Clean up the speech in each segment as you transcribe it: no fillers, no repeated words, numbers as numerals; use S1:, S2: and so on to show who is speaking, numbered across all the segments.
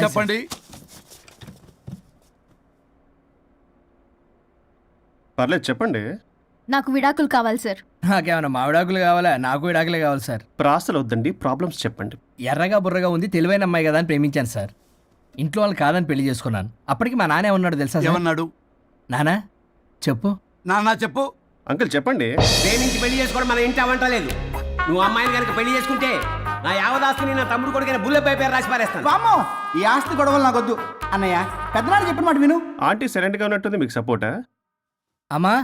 S1: చెప్పండి.
S2: పర్లేదు చెప్పండి.
S3: నాకు విడాకులు కావాలి సార్.
S4: నాకేమన్నా మా విడాకులు కావాలా? నాకు విడాకులే కావాలి సార్.
S2: ప్రాసలు వద్దండి, ప్రాబ్లమ్స్ చెప్పండి.
S4: ఎర్రగా బుర్రగా ఉంది, తెలివైన అమ్మాయి కదా అని ప్రేమించాను సార్. ఇంట్లో వాళ్ళు కాదని పెళ్లి చేసుకున్నాను. అప్పటికి మా నాన్న ఏమన్నాడు తెలుసా?
S1: ఏమన్నాడు?
S4: నానా చెప్పు.
S1: నాన్న చెప్పు.
S2: అంకుల్ చెప్పండి.
S5: ప్రేమించి పెళ్లి చేసుకోవడం మన ఇంటి అవంటలేదు. నువ్వు అమ్మాయిని కనుక పెళ్లి చేసుకుంటే నా యావదాస్తిని నా తమ్ముడు కొడుకైన బుల్లెపై పేరు రాసి పారేస్తాను.
S6: వామ్మో, ఈ ఆస్తి గొడవలు నాకొద్దు. అన్నయ్య, పెద్దనాడు చెప్పిన మాట విను.
S2: ఆంటీ సైలెంట్ గా ఉన్నట్టుంది, మీకు సపోర్టా?
S4: అమ్మా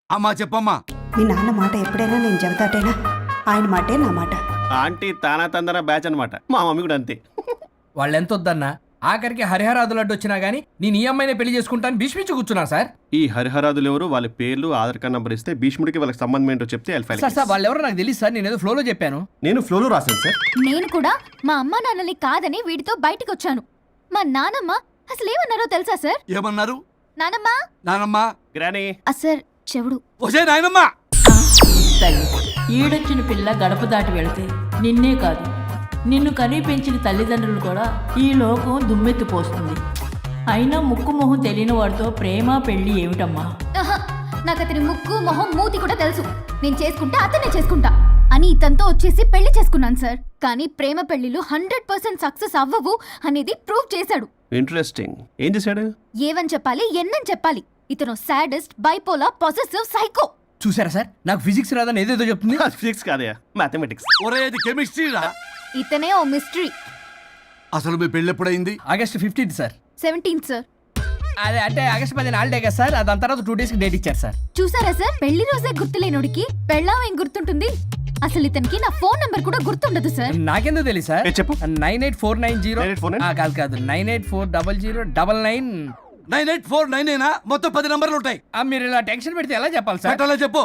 S1: అమ్మా చెప్పమ్మా.
S7: మీ నాన్న మాట ఎప్పుడైనా నేను చెబుతాటేనా? ఆయన మాటే నా మాట.
S2: ఆంటీ తానా తందన బ్యాచ్ అనమాట. మా మమ్మీ కూడా అంతే.
S4: వాళ్ళు ఎంత వద్దన్నా ఆఖరికి హరిహరాదులు అడ్డు వచ్చినా గానీ నేను ఈ అమ్మాయిని పెళ్లి చేసుకుంటాను భీష్మించి కూర్చున్నా సార్.
S2: ఈ హరిహరాదులు ఎవరు, వాళ్ళ పేర్లు ఆధార్ కార్డ్ నంబర్ ఇస్తే భీష్ముడికి వాళ్ళకి సంబంధం ఏంటో చెప్తే
S4: సార్ వాళ్ళు ఎవరో నాకు తెలియదు సార్. నేను ఏదో ఫ్లోలో చెప్పాను.
S2: నేను ఫ్లోలో రాశాను సార్.
S3: నేను కూడా మా అమ్మా నాన్నని కాదని వీడితో బయటికి వచ్చాను. మా నానమ్మ అసలు ఏమన్నారో తెలుసా సార్?
S1: ఏమన్నారు?
S3: నానమ్మ
S1: నానమ్మా.
S2: గ్రానీ.
S3: సార్ చెవుడు.
S1: ఒసే నాయనమ్మా.
S8: తల్లి ఈడొచ్చిన పిల్ల గడప దాటి వెళితే నిన్నే కాదు, నిన్ను కనీ పెంచిన తల్లిదండ్రులు కూడా ఈ లోకం దుమ్మెత్తిపోస్తుంది. అయినా ముక్కు మొహం తెలియని వాడితో ప్రేమ పెళ్లి ఏమిటమ్మా?
S3: నాకు అతని ముక్కు మొహం మూతి కూడా తెలుసు. నేను చేసుకుంటా అతనే చేసుకుంటా అని ఇతనితో వచ్చేసి పెళ్లి చేసుకున్నాను సార్. కానీ ప్రేమ పెళ్లిలు 100% సక్సెస్ అవ్వవు అనేది ప్రూవ్ చేశాడు.
S2: ఇంట్రెస్టింగ్. ఏం చేశాడు?
S3: ఏవని చెప్పాలి, ఎన్నని చెప్పాలి. ఇతను సాడెస్ట్, బైపోలా, పొసెసివ్, సైకో.
S4: చూసారా సార్, నాకు ఫిజిక్స్ రాదని ఏదేదో చెప్తుంది.
S2: ఫిజిక్స్ కాదయా, మ్యాథమెటిక్స్.
S1: ఒరే ఇది కెమిస్ట్రీ రా.
S3: ఇతనే ఓ మిస్టరీ.
S1: అసలు మీ పెళ్ళి ఎప్పుడైంది?
S4: August 15 sir.
S3: 17 సార్.
S4: అదే అంటే ఆగస్ట్ 10 హాలిడే కదా సార్. దాని తర్వాత 2 days డేట్ ఇచ్చారు సార్.
S3: చూసారా సార్, పెళ్లి రోజే గుర్తులేనుడికి పెళ్ళాం ఏం గుర్తుంటుంది? అసలు ఇతనికి నా ఫోన్ నంబర్ కూడా గుర్తుండదు సార్.
S4: నాకెందుకు తెలియదు సార్.
S2: చెప్పు.
S4: 98490 కాదు 9840099.
S1: 9849 మొత్తం 10 నంబర్లు ఉంటాయి.
S4: మీరు ఇలా టెన్షన్ పెడితే ఎలా చెప్పాలి సార్?
S1: పెట్టాలా చెప్పు.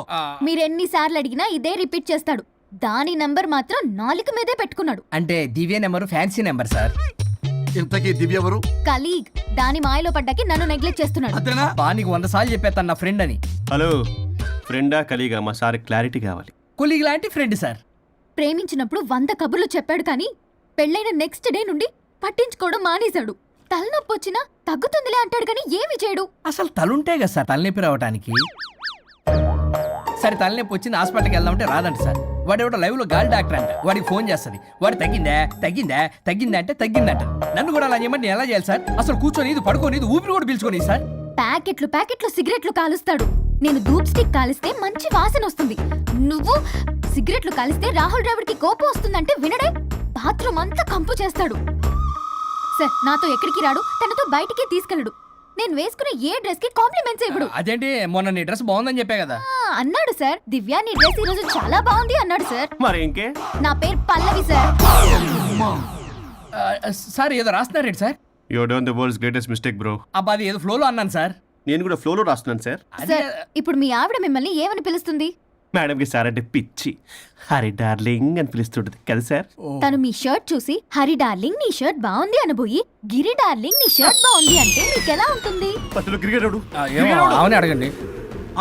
S3: మీరు ఎన్నిసార్లు అడిగినా ఇదే రిపీట్ చేస్తాడు. దాని నంబర్ మాత్రం 4 మీదే పెట్టుకున్నాడు.
S4: అంటే దివ్య నెంబర్ ఫ్యాన్సీ నెంబర్ సార్.
S1: ఇంతకీ దివ్య ఎవరు?
S3: కలీగ్. దాని మాయలో పడ్డాకి నన్ను నెగ్లెక్ట్ చేస్తున్నాడు.
S1: అంతేనా?
S4: నీకు 100 సార్లు చెప్పేస్తాను నా ఫ్రెండ్ అని.
S2: హలో, ఫ్రెండా కలీగా? మా సార్ క్లారిటీ కావాలి.
S4: కొలీగ్ లాంటి ఫ్రెండ్ సార్.
S3: ప్రేమించినప్పుడు 100 కబుర్లు చెప్పాడు కానీ పెళ్ళైన నెక్స్ట్ డే నుండి పట్టించుకోవడం మానేశాడు. తలనొప్పి వచ్చినా తగ్గుతుందిలే అంటాడు కానీ ఏమి చేయడు.
S4: అసలు తలుంటే కదా సార్ తలనొప్పి రావడానికి. సరే తలనొప్పి వచ్చింది హాస్పిటల్కి వెళ్దామంటే రాదంట సార్. వాడు ఎవడో లైవ్ లో గాలి డాక్టర్ అంట. వాడికి ఫోన్ చేస్తుంది. వాడు తగ్గిందా అంటే తగ్గిందంట. నన్ను కూడా అలా చేయమంటే నేను ఎలా చేయాలి సార్? అసలు కూర్చొని ఇది పడుకోని ఇది ఊపిరి కూడా పీల్చుకొని సార్.
S3: ప్యాకెట్లు సిగరెట్లు కాలుస్తాడు. నేను ధూప్ స్టిక్ కాలిస్తే మంచి వాసన వస్తుంది. నువ్వు సిగరెట్లు కాలిస్తే రాహుల్ ద్రావిడ్కి కోపం వస్తుందంటే వినడే. బాత్రూమ్ అంతా కంపు చేస్తాడు. సార్ నాతో ఎక్కడికి రాడు, తనతో బయటికి తీసుకెళ్ళడు. నేను వేసుకునే ఏ డ్రెస్ కి కాంప్లిమెంట్స్ ఇవ్వడు.
S4: అదేంటి మొన్న నీ డ్రెస్ బాగుందని చెప్పా కదా.
S3: అన్నాడు సార్. దివ్య నీ డ్రెస్ ఈ రోజు చాలా బాగుంది అన్నాడు సార్.
S2: మరి ఇంకే?
S3: నా పేరు పల్లవి సార్.
S4: సార్ ఏదో రాస్తున్నారేంటి sir?
S2: You done the world's greatest mistake bro.
S4: అబ్బా అది ఏదో ఫ్లోలో అన్నాను సార్.
S2: నేను కూడా ఫ్లోలో రాస్తున్నాను సార్.
S3: సార్ ఇప్పుడు మీ ఆవిడ మిమ్మల్ని ఏమని పిలుస్తుంది?
S2: మేడం కి సార్ అంటే పిచ్చి. హరి డార్లింగ్ అని పిలుస్తుంటది కదా సార్.
S3: తను మీ షర్ట్ చూసి హరి డార్లింగ్ నీ షర్ట్ బాగుంది అనబోయి గిరి డార్లింగ్ నీ షర్ట్ బాగుంది అంటే మీకు ఎలా ఉంటుంది?
S2: పత్తులు క్రికెటరు.
S4: అవునే అడగండి.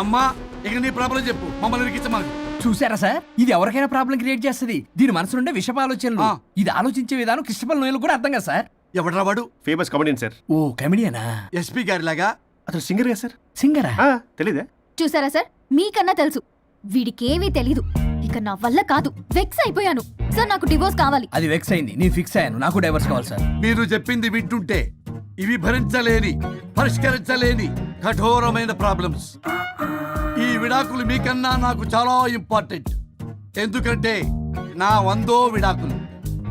S1: అమ్మా ఇక నీ ప్రాబ్లం చెప్పు, మమ్మల్ని ఇరికించమాకు.
S4: చూసారా సార్, ఇది ఎవరికైనా ప్రాబ్లం క్రియేట్ చేస్తుంది. దీని మనసు నుండే విషప ఆలోచనలు. ఇది ఆలోచించే విధానం కృష్ణపల్ నోయలు కూడా అర్థం కదా సార్.
S1: ఎవడరా వాడు?
S2: Famous comedian sir.
S4: ఓ కమెడియనా?
S1: ఎస్పీ గారి లాగా.
S2: అతను సింగర్ గా సార్.
S4: సింగరా?
S2: తెలీదా?
S3: చూసారా సార్, మీకన్నా తెలుసు. వీడికేమీ తెలీదు. ఇక నా వల్ల కాదు, వెక్స్ అయిపోయాను సార్. నాకు డివోర్స్ కావాలి.
S4: అది వెక్స్ అయింది, నేను ఫిక్స్ అయ్యాను. నాకు డైవర్స్ కావాలి సార్.
S1: మీరు చెప్పింది వింటుంటే ఇవి భరించలేని, పరిష్కరించలేని కఠోరమైన ప్రాబ్లమ్స్. ఈ విడాకులు మీకన్నా నాకు చాలా ఇంపార్టెంట్. ఎందుకంటే నా 100వ విడాకులు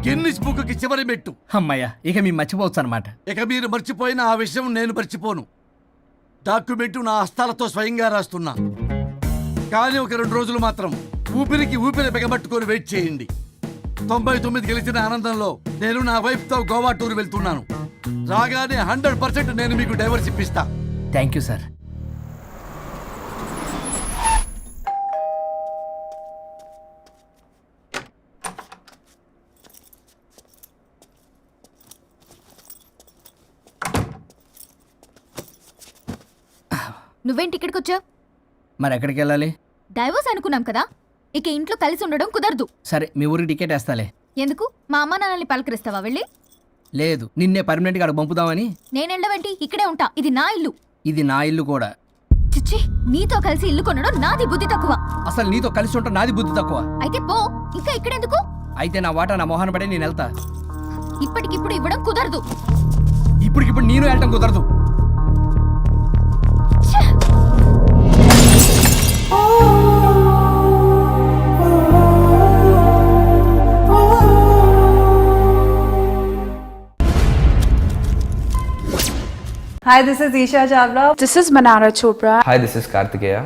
S1: గిన్నిస్ బుక్కి చివరి మెట్టు.
S4: అమ్మయ్య, ఇక మేము మర్చిపోవచ్చు అనమాట.
S1: ఇక మీరు మర్చిపోయిన ఆ విషయం నేను మర్చిపోను. డాక్యుమెంటు నా హస్తాలతో స్వయంగా రాస్తున్నా. కానీ ఒక 2 రోజులు మాత్రం ఊపిరికి ఊపిరి బిగబట్టుకొని వెయిట్ చేయండి. 99 గెలిచిన ఆనందంలో నేను నా వైఫ్ తో గోవా టూర్ వెళ్తున్నాను. రాగానే 100% నేను మీకు డైవర్స్ ఇప్పిస్తా.
S4: Thank you sir.
S3: నువ్వేంటి ఇక్కడికి వచ్చావు?
S4: మరి ఎక్కడికి వెళ్ళాలి?
S3: డైవోర్స్ అనుకున్నాం కదా, ఇక ఇంట్లో కలిసి ఉండడం కుదరదు.
S4: సరే మీ ఊరికి టికెట్ వేస్తాలే.
S3: ఎందుకు? మా అమ్మ నాన్నల్ని పలకరిస్తావా వెళ్ళి?
S4: లేదు, నిన్నే పర్మనెంట్గా అక్కడ పంపుదామని.
S3: నేనెళ్ళవేంటి? ఇక్కడే ఉంటా. ఇది నా ఇల్లు.
S4: ఇది నా ఇల్లు కూడా.
S3: చిచ్చి, నీతో కలిసి ఇల్లు కొనడం నాది బుద్ధి తక్కువ.
S4: అసలు నీతో కలిసి ఉంటా నాది బుద్ధి తక్కువ.
S3: అయితే పో, ఇంకా ఇక్కడెందుకు?
S4: అయితే నా వాటా నా మొహాన పడే నేను వెళ్తా.
S3: ఇప్పటికిప్పుడు ఇవ్వడం కుదరదు.
S4: ఇప్పటికిప్పుడు నేను వెళ్ళటం కుదరదు.
S3: ఛే!
S9: Hi, this is Isha Chavla.
S10: This is Manara Chopra.
S11: Hi, this is Kartikeya.